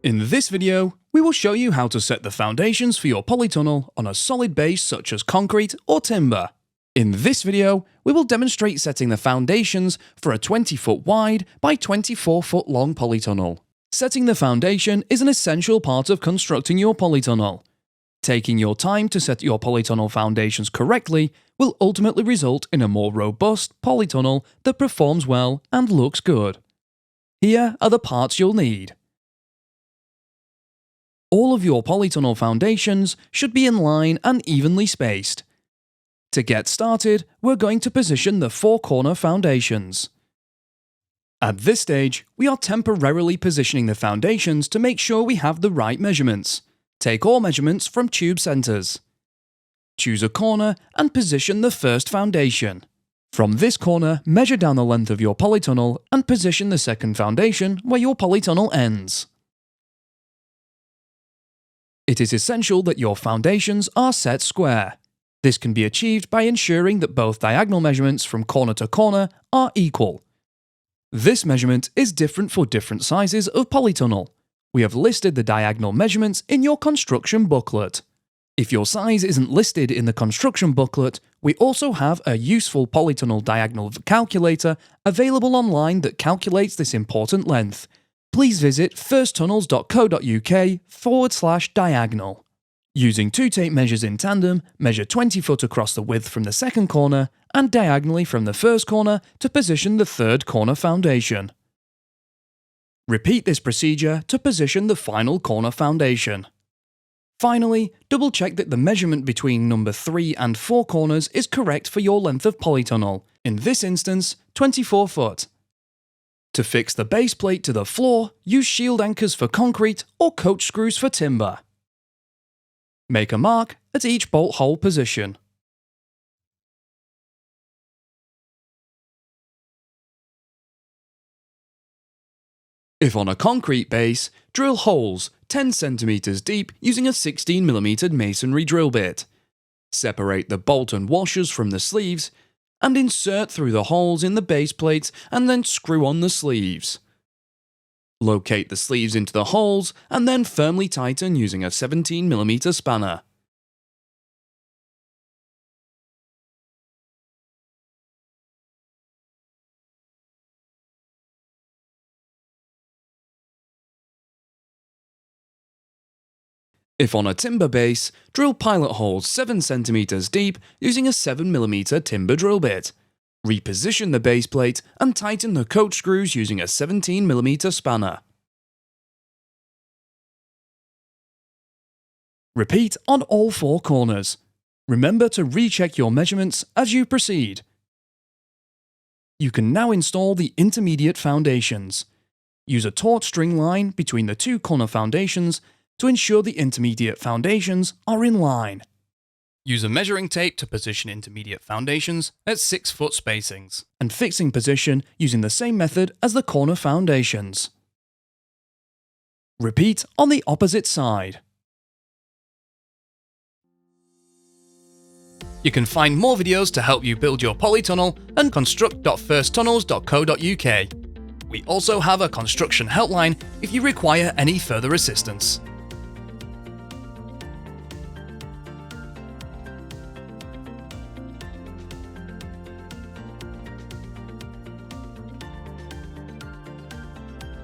In this video, we will show you how to set the foundations for your polytunnel on a solid base such as concrete or timber. In this video, we will demonstrate setting the foundations for a 20-foot wide by 24-foot long polytunnel. Setting the foundation is an essential part of constructing your polytunnel. Taking your time to set your polytunnel foundations correctly will ultimately result in a more robust polytunnel that performs well and looks good. Here are the parts you'll need. All of your polytunnel foundations should be in line and evenly spaced. To get started, we're going to position the four corner foundations. At this stage, we are temporarily positioning the foundations to make sure we have the right measurements. Take all measurements from tube centers. Choose a corner and position the first foundation. From this corner, measure down the length of your polytunnel and position the second foundation where your polytunnel ends. It is essential that your foundations are set square. This can be achieved by ensuring that both diagonal measurements from corner to corner are equal. This measurement is different for different sizes of polytunnel. We have listed the diagonal measurements in your construction booklet. If your size isn't listed in the construction booklet, we also have a useful polytunnel diagonal calculator available online that calculates this important length. Please visit firsttunnels.co.uk/diagonal. Using two tape measures in tandem, measure 20 foot across the width from the second corner and diagonally from the first corner to position the third corner foundation. Repeat this procedure to position the final corner foundation. Finally, double check that the measurement between number 3 and 4 corners is correct for your length of polytunnel, in this instance 24 foot. To fix the base plate to the floor, use shield anchors for concrete or coach screws for timber. Make a mark at each bolt hole position. If on a concrete base, drill holes 10 cm deep using a 16mm masonry drill bit. Separate the bolt and washers from the sleeves and insert through the holes in the base plates and then screw on the sleeves. Locate the sleeves into the holes and then firmly tighten using a 17mm spanner. If on a timber base, drill pilot holes 7 cm deep using a 7mm timber drill bit. Reposition the base plate and tighten the coach screws using a 17mm spanner. Repeat on all four corners. Remember to recheck your measurements as you proceed. You can now install the intermediate foundations. Use a taut string line between the two corner foundations to ensure the intermediate foundations are in line. Use a measuring tape to position intermediate foundations at 6-foot spacings, and fixing position using the same method as the corner foundations. Repeat on the opposite side. You can find more videos to help you build your polytunnel at construct.firsttunnels.co.uk. We also have a construction helpline if you require any further assistance.